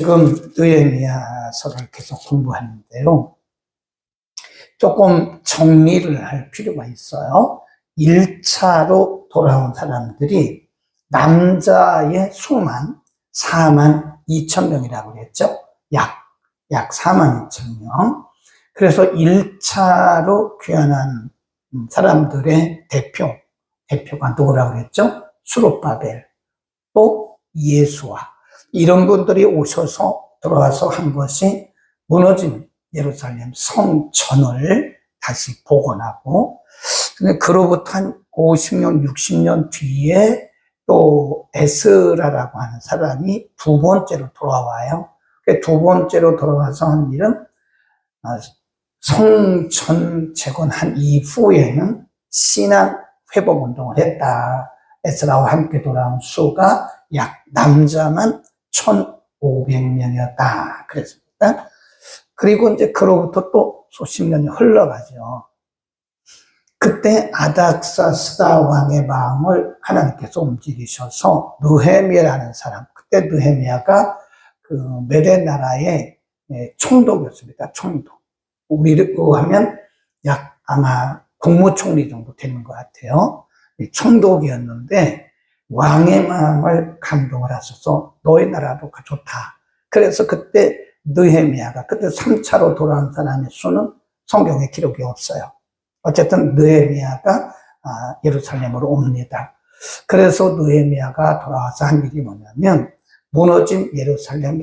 지금 느헤미야서를 계속 공부하는데요. 조금 정리를 할 필요가 있어요. 1차로 돌아온 사람들이 남자의 수만 4만 2천 명이라고 그랬죠. 약 4만 2천 명. 그래서 1차로 귀환한 사람들의 대표가 누구라고 그랬죠? 수룹바벨, 또 예수와 이런 분들이 오셔서 들어와서 한 것이 무너진 예루살렘 성전을 다시 복원하고, 근데 그로부터 한 50년, 60년 뒤에 또 에스라라고 하는 사람이 두 번째로 돌아와요. 두 번째로 돌아와서 한 일은 성전 재건한 이후에는 신앙 회복 운동을 했다. 에스라와 함께 돌아온 수가 약 남자만 1,500명이었다. 그랬습니다. 그리고 이제 그로부터 또 수십 년이 흘러가죠. 그때 아닥사스다 왕의 마음을 하나님께서 움직이셔서 느헤미야라는 사람, 그때 느헤미야가 그 메대 나라의 총독이었습니다. 총독. 우리로 하면 약 아마 국무총리 정도 되는 것 같아요. 총독이었는데 왕의 마음을 감동을 하셔서 너희 나라도 좋다. 그래서 그때 느헤미야가 그때 3차로 돌아온 사람의 수는 성경에 기록이 없어요. 어쨌든 느헤미야가 예루살렘으로 옵니다. 그래서 느헤미야가 돌아와서 한 일이 뭐냐면 무너진 예루살렘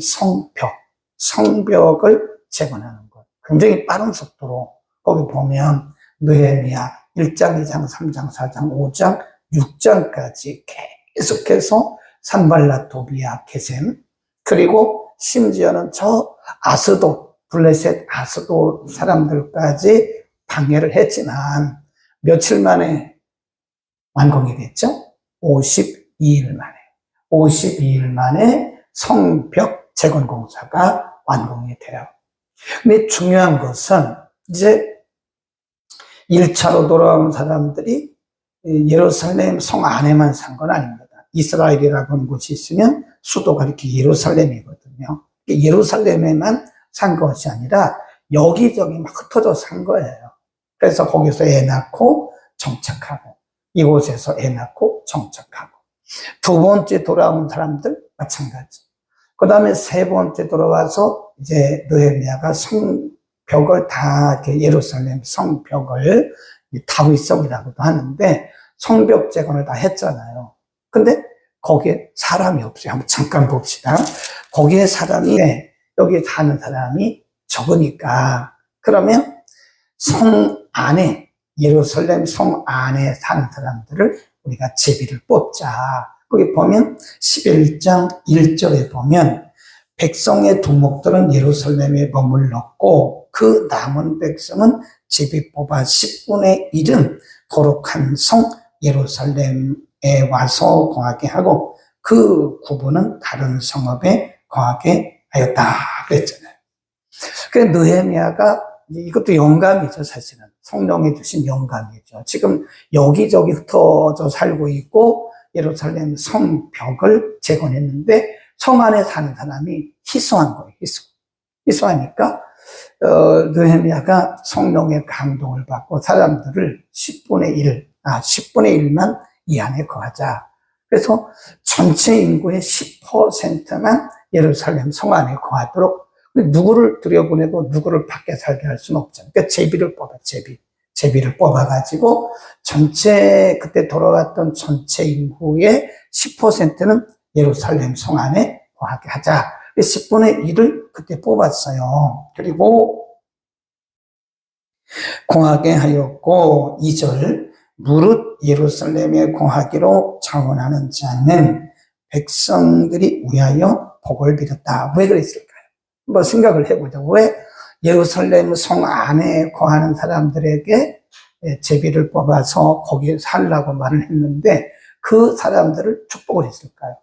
성벽을 재건하는 것. 굉장히 빠른 속도로 거기 보면 느헤미야 1장, 2장, 3장, 4장, 5장, 6장까지 계속해서 산발랏, 도비야, 게셈, 그리고 심지어는 저 블레셋 아스도 사람들까지 방해를 했지만 며칠 만에 완공이 됐죠? 52일 만에 성벽 재건 공사가 완공이 돼요. 근데 중요한 것은 이제 1차로 돌아온 사람들이 예루살렘 성 안에만 산 건 아닙니다. 이스라엘이라고 하는 곳이 있으면 수도가 이렇게 예루살렘이거든요. 예루살렘에만 산 것이 아니라 여기저기 막 흩어져 산 거예요. 그래서 거기서 애 낳고 정착하고, 이곳에서 애 낳고 정착하고. 두 번째 돌아온 사람들 마찬가지. 그 다음에 세 번째 돌아와서 이제 느헤미야가 성벽을 다 이렇게 예루살렘 성벽을 다윗성이라고도 하는데 성벽 재건을 다 했잖아요. 근데 거기에 사람이 없어요. 한번 잠깐 봅시다. 거기에 여기에 사는 사람이 적으니까, 그러면 성 안에, 예루살렘 성 안에 사는 사람들을 우리가 제비를 뽑자. 거기 보면 11장 1절에 보면 백성의 두목들은 예루살렘에 머물렀고 그 남은 백성은 제비 뽑아 10분의 1은 거룩한 성 예루살렘에 와서 거하게 하고 그 9분은 다른 성읍에 거하게 하였다 그랬잖아요. 그래서 느헤미야가, 이것도 영감이죠. 사실은 성령이 주신 영감이죠. 지금 여기저기 흩어져 살고 있고 예루살렘 성벽을 재건했는데 성 안에 사는 사람이 희소한 거예요. 희소하니까 느헤미야가 성령의 감동을 받고 사람들을 10분의 1만 이 안에 거하자. 그래서 전체 인구의 10%만 예루살렘 성 안에 거하도록, 누구를 들여보내고 누구를 밖에 살게 할 수는 없잖아요. 그러니까 제비를 뽑아가지고 그때 돌아왔던 전체 인구의 10%는 예루살렘 성 안에 거하게 하자. 10분의 1을 그때 뽑았어요. 그리고 거하게 하였고, 2절, 무릇 예루살렘에 거하기로 자원하는 자는 백성들이 위하여 복을 빌었다. 왜 그랬을까요? 한번 생각을 해보자. 왜 예루살렘 성 안에 거하는 사람들에게 제비를 뽑아서 거기에 살라고 말을 했는데 그 사람들을 축복을 했을까요?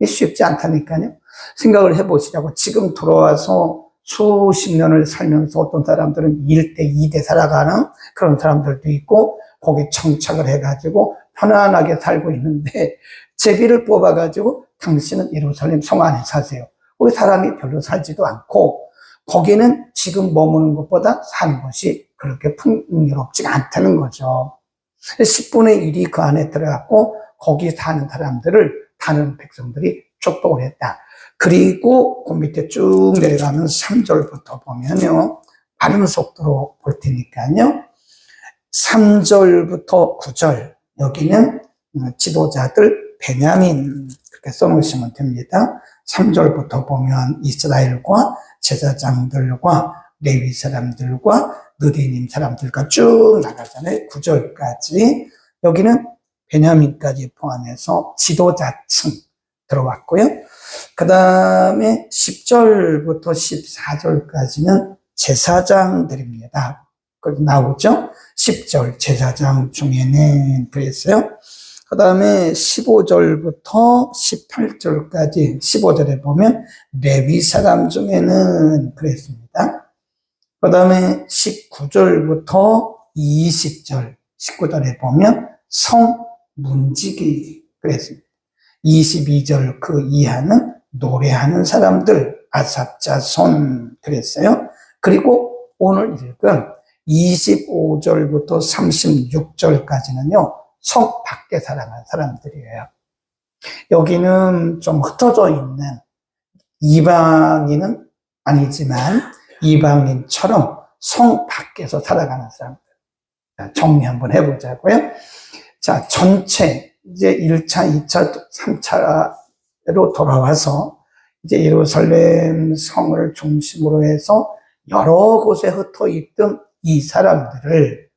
쉽지 않다니까요. 생각을 해보시라고. 지금 들어와서 수십 년을 살면서 어떤 사람들은 1대, 2대 살아가는 그런 사람들도 있고 거기에 정착을 해가지고 편안하게 살고 있는데 제비를 뽑아가지고 당신은 예루살렘 성 안에 사세요. 거기 사람이 별로 살지도 않고 거기는 지금 머무는 것보다 사는 것이 그렇게 풍요롭지가 않다는 거죠. 10분의 1이 그 안에 들어갔고 거기 사는 사람들을 다른 백성들이 축복을 했다. 그리고 그 밑에 쭉 내려가면 3절부터 보면요. 빠른 속도로 볼 테니까요. 3절부터 9절 여기는 지도자들 베냐민 그렇게 써놓으시면 됩니다. 3절부터 보면 이스라엘과 제사장들과 레위 사람들과 느디님 사람들과 쭉 나가잖아요. 9절까지 여기는 베냐민까지 포함해서 지도자층 들어왔고요. 그 다음에 10절부터 14절까지는 제사장들입니다. 거기 나오죠. 10절 제사장 중에는 그랬어요. 그 다음에 15절부터 18절까지 15절에 보면 레위 사람 중에는 그랬습니다. 그 다음에 19절부터 20절 19절에 보면 성문지기 그랬습니다. 22절 그 이하는 노래하는 사람들 아삽자손 그랬어요. 그리고 오늘 읽은 25절부터 36절까지는요. 성 밖에 살아가는 사람들이에요. 여기는 좀 흩어져 있는 이방인은 아니지만 이방인처럼 성 밖에서 살아가는 사람들. 자, 정리 한번 해보자고요. 자, 전체 이제 1차, 2차, 3차로 돌아와서 이제 예루살렘 성을 중심으로 해서 여러 곳에 흩어 있던 이 사람들을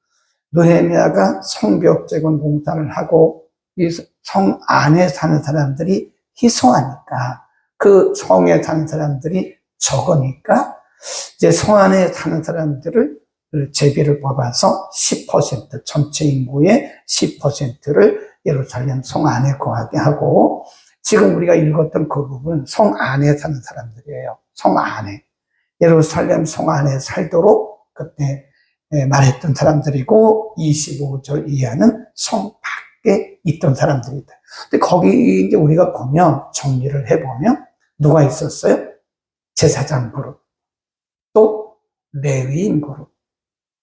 느헤미야가 성벽 재건 공사를 하고 이 성 안에 사는 사람들이 희소하니까 그 성에 사는 사람들이 적으니까 이제 성 안에 사는 사람들을 제비를 뽑아서 10% 전체 인구의 10%를 예루살렘 성 안에 거하게 하고 지금 우리가 읽었던 그 부분 성 안에 사는 사람들이에요. 성 안에. 예루살렘 성 안에 살도록 그때 말했던 사람들이고 25절 이하는 성 밖에 있던 사람들이다. 근데 거기 이제 우리가 보면 정리를 해보면 누가 있었어요? 제사장 그룹, 또 레위인 그룹,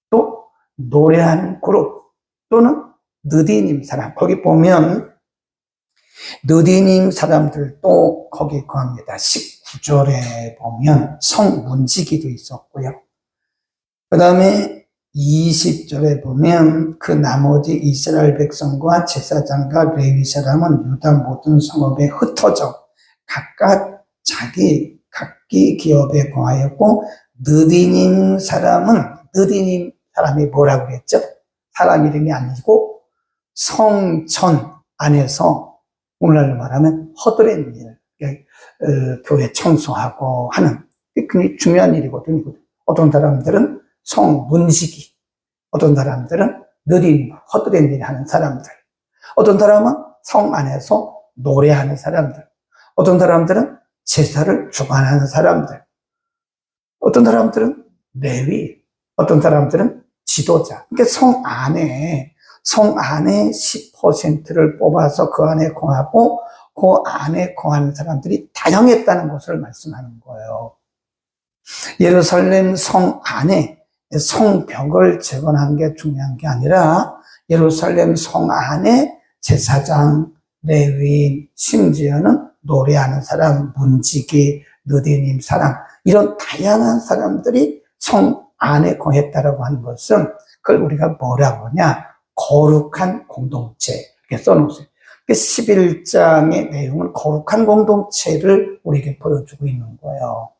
또 노래하는 그룹, 또는 느디님 사람. 거기 보면 느디님 사람들도 거기 거합니다. 19절에 보면 성문지기도 있었고요. 그 다음에 20절에 보면 그 나머지 이스라엘 백성과 제사장과 레위 사람은 유다 모든 성읍에 흩어져 각각 자기 각기 기업에 거하였고 느디님 사람이 뭐라고 그랬죠? 사람 이름이 아니고 성전 안에서 오늘날로 말하면 허드렛 일, 교회 청소하고 하는 굉장히 중요한 일이거든요. 어떤 사람들은 성문지기, 어떤 사람들은 느린 허드렛 일 하는 사람들, 어떤 사람은 성 안에서 노래하는 사람들, 어떤 사람들은 제사를 주관하는 사람들, 어떤 사람들은 레위, 어떤 사람들은 지도자. 그러니까 성 안에 10%를 뽑아서 그 안에 거하고 그 안에 거하는 사람들이 다양했다는 것을 말씀하는 거예요. 예루살렘 성 안에 성벽을 재건한 게 중요한 게 아니라 예루살렘 성 안에 제사장, 레위인, 심지어는 노래하는 사람, 문지기, 느디님 사람 이런 다양한 사람들이 성 안에 거했다라고 하는 것은 그걸 우리가 뭐라고 하냐? 거룩한 공동체 이렇게 써놓으세요. 11장의 내용은 거룩한 공동체를 우리에게 보여주고 있는 거예요.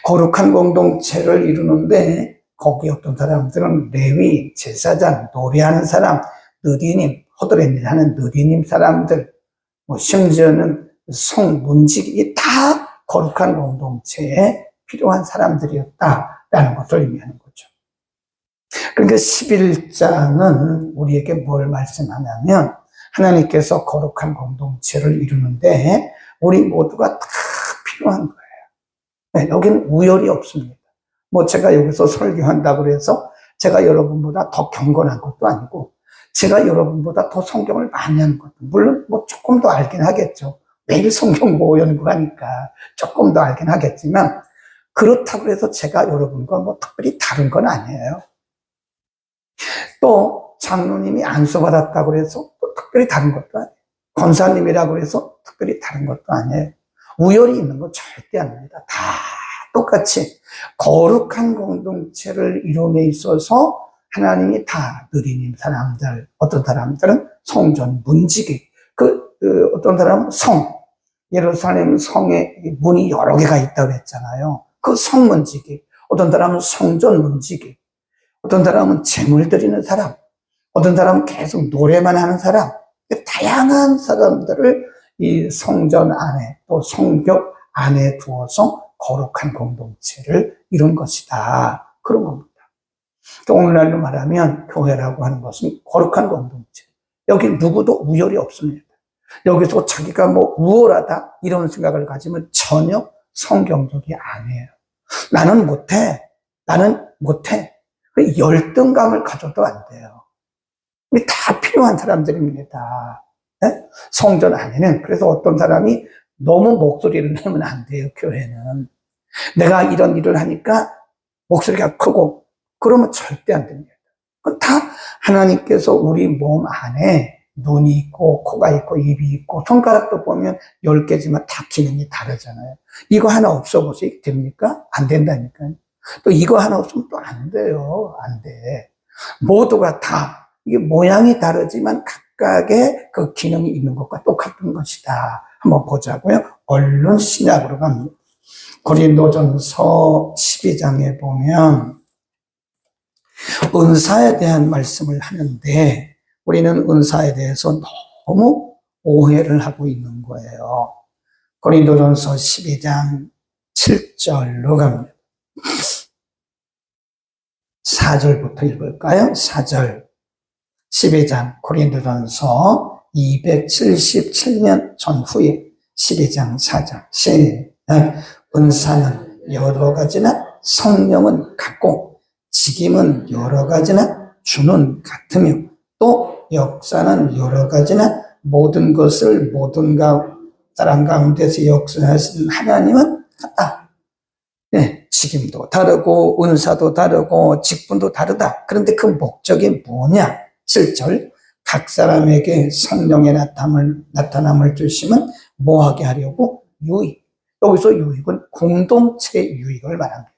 거룩한 공동체를 이루는데 거기 어떤 사람들은 레위, 제사장, 노래하는 사람, 느디님, 허드렛일 하는 느디님 사람들, 심지어는 성문지기 다 거룩한 공동체에 필요한 사람들이었다라는 것을 의미하는 거죠. 그러니까 11장은 우리에게 뭘 말씀하냐면 하나님께서 거룩한 공동체를 이루는데 우리 모두가 다 필요한 거예요. 네, 여기는 우열이 없습니다. 제가 여기서 설교한다고 해서 제가 여러분보다 더 경건한 것도 아니고 제가 여러분보다 더 성경을 많이 하는 것도 물론 조금 더 알긴 하겠죠. 매일 성경 보고 연구하니까 조금 더 알긴 하겠지만, 그렇다고 해서 제가 여러분과 뭐 특별히 다른 건 아니에요. 또 장로님이 안수받았다고 해서 또 특별히 다른 것도 아니에요. 권사님이라고 해서 특별히 다른 것도 아니에요. 우열이 있는 건 절대 아닙니다. 다 똑같이 거룩한 공동체를 이룸에 있어서 하나님이 다 느리님 사람들, 어떤 사람들은 성전 문지기, 어떤 사람은 예루살렘 성에 문이 여러 개가 있다고 했잖아요. 그 성문지기, 어떤 사람은 성전 문지기, 어떤 사람은 재물 드리는 사람, 어떤 사람은 계속 노래만 하는 사람, 다양한 사람들을 이 성전 안에 또 성벽 안에 두어서 거룩한 공동체를 이룬 것이다. 그런 겁니다. 또 오늘날로 말하면 교회라고 하는 것은 거룩한 공동체. 여기 누구도 우열이 없습니다. 여기서 자기가 뭐 우월하다 이런 생각을 가지면 전혀 성경적이 아니에요. 나는 못해. 그 열등감을 가져도 안 돼요. 우리 다 필요한 사람들입니다. 네? 성전 안에는. 그래서 어떤 사람이 너무 목소리를 내면 안 돼요, 교회는. 내가 이런 일을 하니까 목소리가 크고 그러면 절대 안 됩니다. 그건 다 하나님께서 우리 몸 안에 눈이 있고 코가 있고 입이 있고 손가락도 보면 10개지만 다 기능이 다르잖아요. 이거 하나 없어보세요. 됩니까? 안 된다니까요. 또 이거 하나 없으면 또 안 돼요. 안 돼. 모두가 다 이게 모양이 다르지만 각각의 그 기능이 있는 것과 똑같은 것이다. 한번 보자고요. 얼른 신약으로 갑니다. 고린도전서 12장에 보면 은사에 대한 말씀을 하는데 우리는 은사에 대해서 너무 오해를 하고 있는 거예요. 고린도전서 12장 7절로 갑니다. 4절부터 읽을까요? 4절. 12장 고린도전서 277년 전후에 12장 4절. 시작. 은사는 여러 가지나 성령은 같고 직임은 여러 가지나 주는 같으며 또 역사는 여러 가지나 모든 것을 모든 사람 가운데서 역사하신 하나님은 같다. 네, 직임도 다르고 은사도 다르고 직분도 다르다. 그런데 그 목적이 뭐냐? 7절. 각 사람에게 성령의 나타남을 주시면 뭐하게 하려고? 유익. 여기서 유익은 공동체 유익을 말합니다.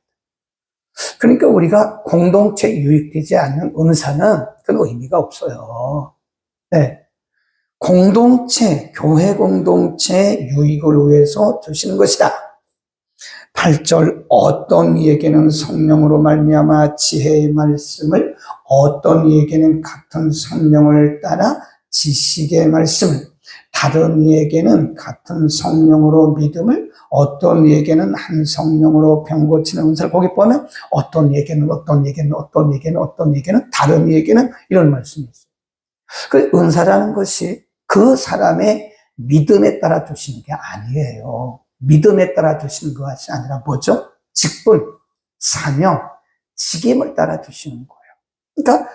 그러니까 우리가 공동체 유익되지 않는 은사는 그런 의미가 없어요. 네. 교회 공동체 유익을 위해서 주시는 것이다. 8절. 어떤 이에게는 성령으로 말미암아 지혜의 말씀을, 어떤 이에게는 같은 성령을 따라 지식의 말씀을, 다른 이에게는 같은 성령으로 믿음을, 어떤 이에게는 한 성령으로 병 고치는 은사를. 거기 보면 어떤 이에게는 다른 이에게는 이런 말씀이 있어요. 그 은사라는 것이 그 사람의 믿음에 따라 주시는 게 아니에요. 믿음에 따라 주시는 것이 아니라 뭐죠? 직분, 사명, 직임을 따라 주시는 거예요. 그러니까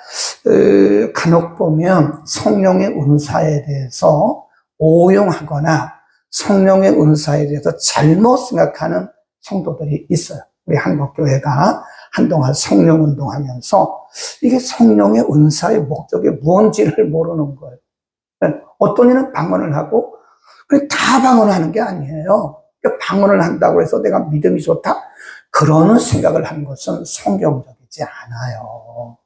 간혹 보면 성령의 은사에 대해서 오용하거나 성령의 은사에 대해서 잘못 생각하는 성도들이 있어요. 우리 한국교회가 한동안 성령 운동하면서 이게 성령의 은사의 목적이 무언지를 모르는 거예요. 어떤 이는 방언을 하고 다 방언하는 게 아니에요. 방언을 한다고 해서 내가 믿음이 좋다? 그러는 생각을 하는 것은 성경적이지 않아요.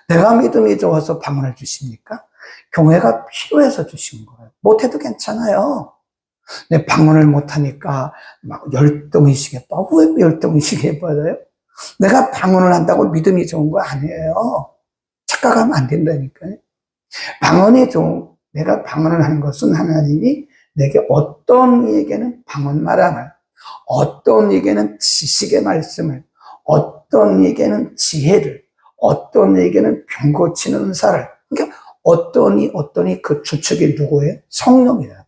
내가 믿음이 좋아서 방언을 주십니까? 교회가 필요해서 주신 거예요. 못해도 괜찮아요. 내 방언을 못하니까 막 열등의식에 빠져. 왜 열등의식에 빠져요? 내가 방언을 한다고 믿음이 좋은 거 아니에요. 착각하면 안 된다니까요. 내가 방언을 하는 것은 하나님이 내게 어떤 이에게는 방언 말함을, 어떤 이에게는 지식의 말씀을, 어떤 이에게는 지혜를, 어떤 이에게는 병 고치는 은사를. 그러니까 어떠니 그 주축이 누구예요? 성령이라고.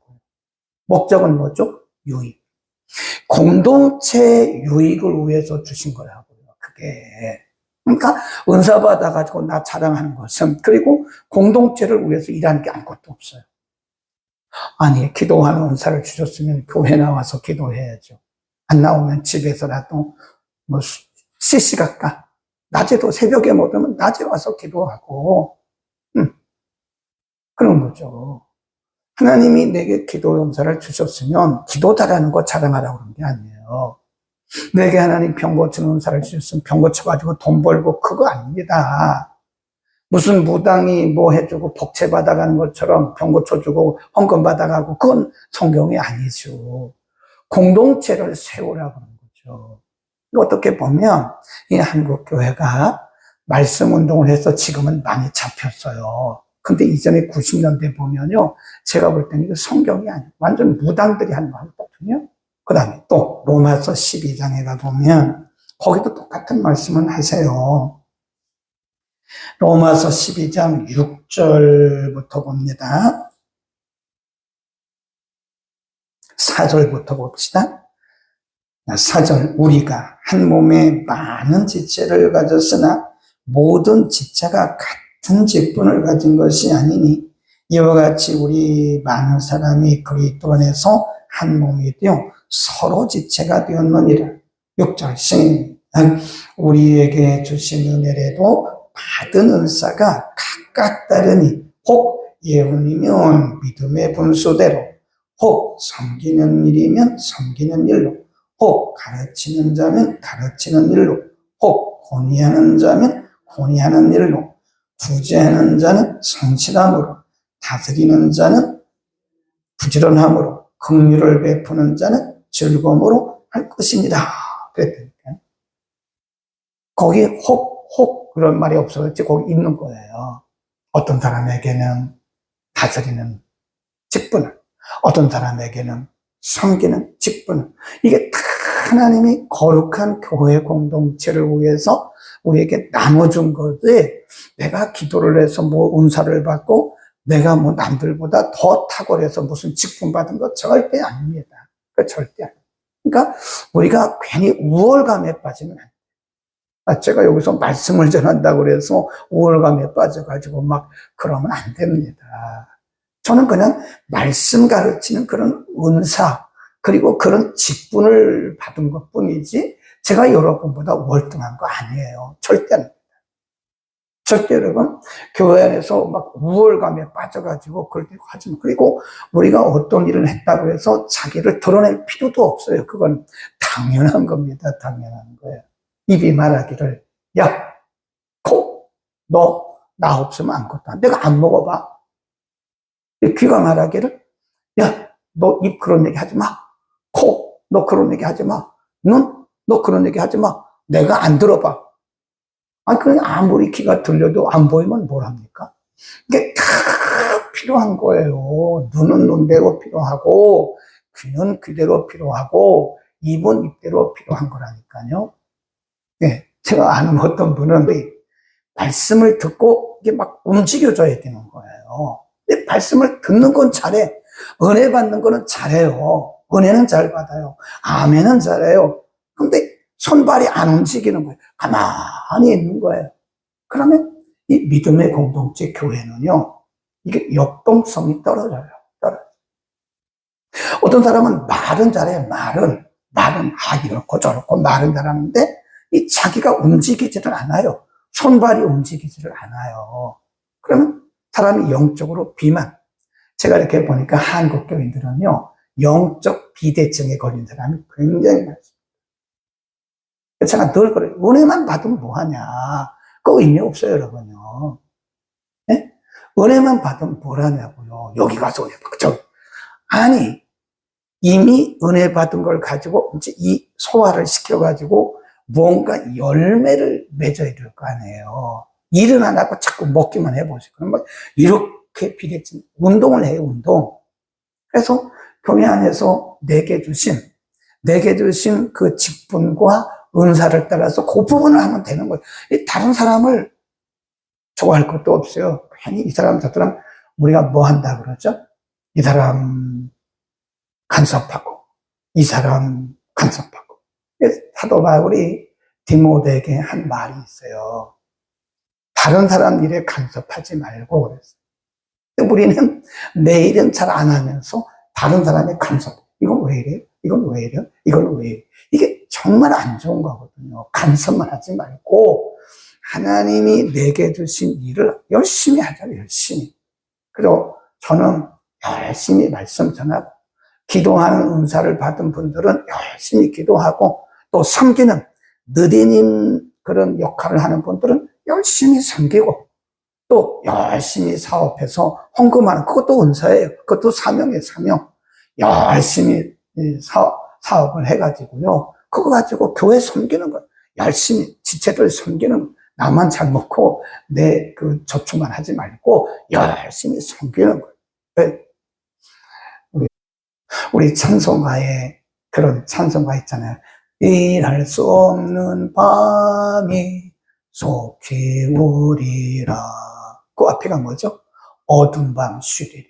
목적은 뭐죠? 유익. 공동체 유익을 위해서 주신 거라고요. 그게. 그러니까 은사 받아가지고 나 자랑하는 것은, 그리고 공동체를 위해서 일하는 게 아무것도 없어요. 아니, 기도하는 은사를 주셨으면 교회 나와서 기도해야죠. 안 나오면 집에서라도 뭐 시시각각 낮에도 새벽에 못 오면 낮에 와서 기도하고 그런 거죠. 하나님이 내게 기도 은사를 주셨으면 기도 잘하는 거 자랑하라고 그런 게 아니에요. 내게 하나님 병 고치는 은사를 주셨으면 병 고쳐가지고 돈 벌고 그거 아닙니다. 무슨 무당이 뭐 해주고 복채 받아가는 것처럼 병 고쳐주고 헌금 받아가고 그건 성경이 아니죠. 공동체를 세우라고 하는 거죠. 어떻게 보면 이 한국교회가 말씀 운동을 해서 지금은 많이 잡혔어요. 근데 이전에 90년대 보면요, 제가 볼 때는 이거 성경이 아니에요. 완전 무당들이 하는 거거든요. 그 다음에 또 로마서 12장에 가보면 거기도 똑같은 말씀을 하세요. 로마서 12장 6절부터 봅니다. 4절부터 봅시다. 4절, 우리가 한 몸에 많은 지체를 가졌으나 모든 지체가 같은 직분을 가진 것이 아니니 이와 같이 우리 많은 사람이 그리스도 안에서 한 몸이 되어 서로 지체가 되었느니라. 6절 시작. 우리에게 주신 은혜래도 받은 은사가 각각 다르니 혹 예언이면 믿음의 분수대로, 혹 섬기는 일이면 섬기는 일로, 혹 가르치는 자면 가르치는 일로, 혹 권위하는 자면 권위하는 일로, 구제하는 자는 성실함으로, 다스리는 자는 부지런함으로, 긍휼을 베푸는 자는 즐거움으로 할 것입니다. 그랬다니까요. 거기 혹 그런 말이 없어졌지 거기 있는 거예요. 어떤 사람에게는 다스리는 직분을, 어떤 사람에게는 섬기는 직분을, 이게 다 하나님이 거룩한 교회 공동체를 위해서 우리에게 나눠준 것에 내가 기도를 해서 뭐 은사를 받고 내가 뭐 남들보다 더 탁월해서 무슨 직분 받은 것 절대 아닙니다. 절대 아닙니다. 그러니까 우리가 괜히 우월감에 빠지면 안 돼요. 제가 여기서 말씀을 전한다고 그래서 우월감에 빠져가지고 막 그러면 안 됩니다. 저는 그냥 말씀 가르치는 그런 은사, 그리고 그런 직분을 받은 것 뿐이지, 제가 여러분보다 월등한 거 아니에요. 절대 아닙니다. 절대 여러분, 교회 안에서 막 우월감에 빠져가지고 그럴 때 하지 마. 그리고 우리가 어떤 일을 했다고 해서 자기를 드러낼 필요도 없어요. 그건 당연한 겁니다. 당연한 거예요. 입이 말하기를, 야, 너 나 없으면 아무것도 안 돼. 내가 안 먹어봐. 귀가 말하기를, 야, 너 입 그런 얘기 하지 마. 너 그런 얘기 하지 마. 눈, 너 그런 얘기 하지 마. 내가 안 들어봐. 아니, 그냥 아무리 귀가 들려도 안 보이면 뭘 합니까? 이게 다 필요한 거예요. 눈은 눈대로 필요하고, 귀는 귀대로 필요하고, 입은 입대로 필요한 거라니까요. 네, 제가 아는 어떤 분은 말씀을 듣고 이게 막 움직여줘야 되는 거예요. 근데 말씀을 듣는 건 잘해. 은혜 받는 거는 잘해요. 은혜는 잘 받아요. 아멘은 잘해요. 근데 손발이 안 움직이는 거예요. 가만히 있는 거예요. 그러면 이 믿음의 공동체 교회는요, 이게 역동성이 떨어져요. 어떤 사람은 말은 잘해요. 말은 이렇고 저렇고 말은 잘하는데 이 자기가 움직이지를 않아요. 손발이 움직이지를 않아요. 그러면 사람이 영적으로 비만. 제가 이렇게 보니까 한국 교인들은요, 영적 비대증에 걸린 사람이 굉장히 많습니다. 제가 늘 그래요. 은혜만 받으면 뭐하냐. 그 의미 없어요, 여러분요. 네? 은혜만 받으면 뭘 하냐고요. 여기 가서 은혜 받죠. 아니, 이미 은혜 받은 걸 가지고 이제 이 소화를 시켜가지고 뭔가 열매를 맺어야 될 거 아니에요. 일은 안 하고 자꾸 먹기만 해보세요. 그러면 이렇게 비대증, 운동을 해요, 운동. 그래서 교회 안에서 내게 주신 그 직분과 은사를 따라서 그 부분을 하면 되는 거예요. 다른 사람을 좋아할 것도 없어요. 괜히 이 사람, 저 사람, 우리가 뭐 한다 그러죠? 이 사람 간섭하고, 이 사람 간섭하고. 사도 바울이 디모데에게 한 말이 있어요. 다른 사람 일에 간섭하지 말고 그랬어요. 우리는 내일은 잘 안 하면서 다른 사람의 간섭, 이건 왜 이래요? 이건 왜 이래요? 이건 왜 이래요? 이게 정말 안 좋은 거거든요. 간섭만 하지 말고 하나님이 내게 주신 일을 열심히 하자, 열심히. 그리고 저는 열심히 말씀 전하고 기도하는 은사를 받은 분들은 열심히 기도하고 또 섬기는 느리님 그런 역할을 하는 분들은 열심히 섬기고 또 열심히 사업해서 헌금하는 그것도 은사예요. 그것도 사명이에요, 사명. 열심히 사업을 해가지고요. 그거 가지고 교회 섬기는 거 열심히 지체들 섬기는 거 나만 잘 먹고 내 그 저축만 하지 말고 열심히 섬기는 거예요. 우리 찬송가에 그런 찬송가 있잖아요. 일할 수 없는 밤이 속히 오리라. 그 앞에가 뭐죠? 어둠 밤 쉬리리.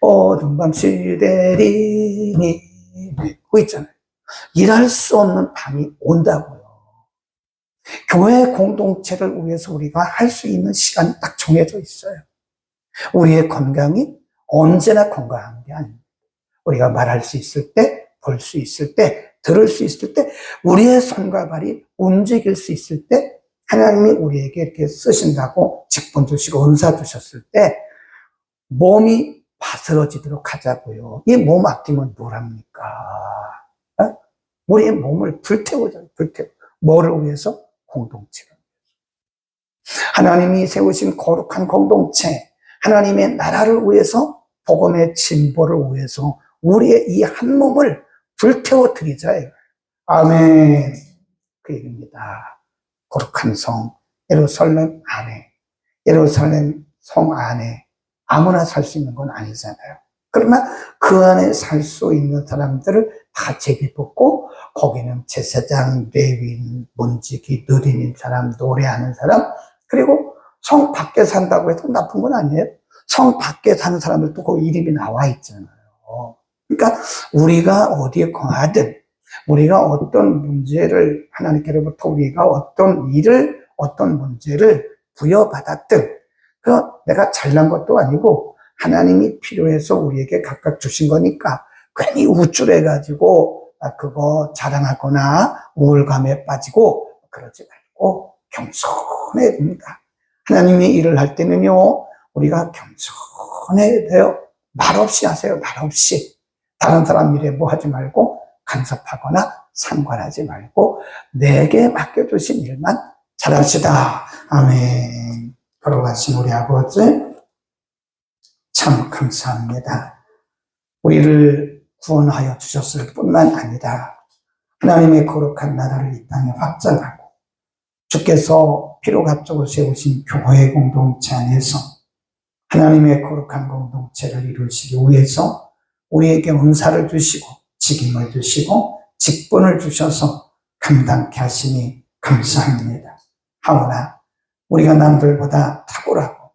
어둠 밤 쉬리니. 그거 있잖아요. 일할 수 없는 밤이 온다고요. 교회 공동체를 위해서 우리가 할 수 있는 시간이 딱 정해져 있어요. 우리의 건강이 언제나 건강한 게 아닙니다. 우리가 말할 수 있을 때, 볼 수 있을 때, 들을 수 있을 때, 우리의 손과 발이 움직일 수 있을 때, 하나님이 우리에게 이렇게 쓰신다고 직분 주시고 은사 주셨을 때, 몸이 바스러지도록 하자고요. 이 몸 아끼면 뭘 합니까? 어? 우리의 몸을 불태우자, 불태워. 뭐를 위해서? 공동체를 위해서. 하나님이 세우신 거룩한 공동체, 하나님의 나라를 위해서, 복음의 진보를 위해서 우리의 이 한 몸을 불태워 드리자예요. 아멘. 그 얘기입니다. 거룩한 성, 예루살렘 안에, 예루살렘 성 안에 아무나 살 수 있는 건 아니잖아요. 그러나 그 안에 살 수 있는 사람들을 다 제비 뽑고 거기는 제사장, 레위인, 문지기, 느리는 사람, 노래하는 사람, 그리고 성 밖에 산다고 해도 나쁜 건 아니에요. 성 밖에 사는 사람들도 그 이름이 나와 있잖아요. 그러니까 우리가 어디에 거하든 우리가 어떤 문제를 하나님께로부터 우리가 어떤 일을 어떤 문제를 부여받았든 그 내가 잘난 것도 아니고 하나님이 필요해서 우리에게 각각 주신 거니까 괜히 우쭐해가지고 그거 자랑하거나 우울감에 빠지고 그러지 말고 겸손해야 됩니다. 하나님이 일을 할 때는요 우리가 겸손해야 돼요. 말없이 하세요. 말없이. 다른 사람 일에 뭐 하지 말고 간섭하거나 상관하지 말고 내게 맡겨주신 일만 잘합시다. 아멘. 걸어가신 우리 아버지 참 감사합니다. 우리를 구원하여 주셨을 뿐만 아니라 하나님의 거룩한 나라를 이 땅에 확장하고 주께서 피로 가쪽을 세우신 교회 공동체 안에서 하나님의 거룩한 공동체를 이루시기 위해서 우리에게 은사를 주시고 직임을 주시고 직분을 주셔서 감당케 하시니 감사합니다. 하오나 우리가 남들보다 탁월하고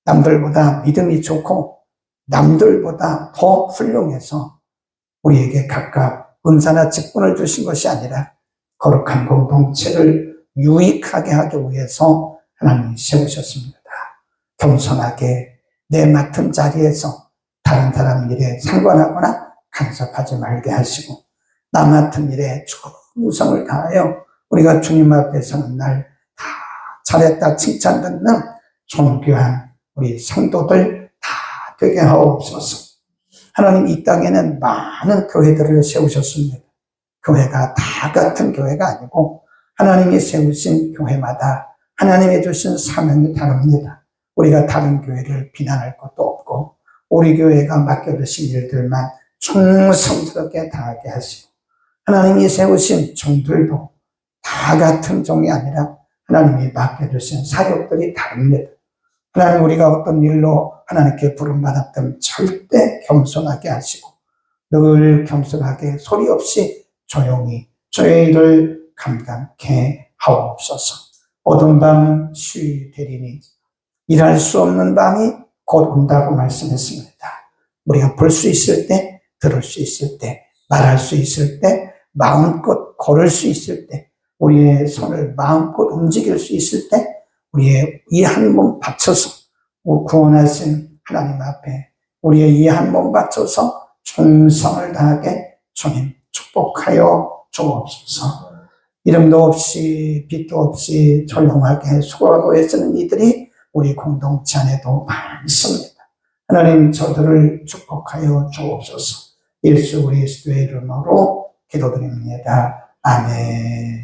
남들보다 믿음이 좋고 남들보다 더 훌륭해서 우리에게 각각 은사나 직분을 주신 것이 아니라 거룩한 공동체를 유익하게 하기 위해서 하나님이 세우셨습니다. 겸손하게 내 맡은 자리에서 다른 사람 일에 상관하거나 간섭하지 말게 하시고 나 맡은 일에 충성을 다하여 우리가 주님 앞에 서는 날 다 잘했다 칭찬 듣는 존귀한 우리 성도들 다 되게 하옵소서. 하나님 이 땅에는 많은 교회들을 세우셨습니다. 교회가 다 같은 교회가 아니고 하나님이 세우신 교회마다 하나님이 주신 사명이 다릅니다. 우리가 다른 교회를 비난할 것도 없고 우리 교회가 맡겨주신 일들만 충성스럽게 다하게 하시고 하나님이 세우신 종들도 다 같은 종이 아니라 하나님이 맡겨주신 사역들이 다릅니다. 하나님 우리가 어떤 일로 하나님께 부름받았던 절대 겸손하게 하시고 늘 겸손하게 소리 없이 조용히 저의 일을 감당케 하옵소서. 어두운 밤 쉬되리니 일할 수 없는 밤이 곧 온다고 말씀했습니다. 우리가 볼 수 있을 때, 들을 수 있을 때, 말할 수 있을 때, 마음껏 걸을 수 있을 때, 우리의 손을 마음껏 움직일 수 있을 때, 우리의 이 한 몸 바쳐서 구원하신 하나님 앞에 우리의 이 한 몸 바쳐서 충성을 다하게 주님 축복하여 주옵소서. 이름도 없이 빛도 없이 조용하게 수고하고 애쓰는 이들이 우리 공동체 안에도 많습니다. 하나님 저들을 축복하여 주옵소서. 예수 그리스도의 이름으로 기도드립니다. 아멘.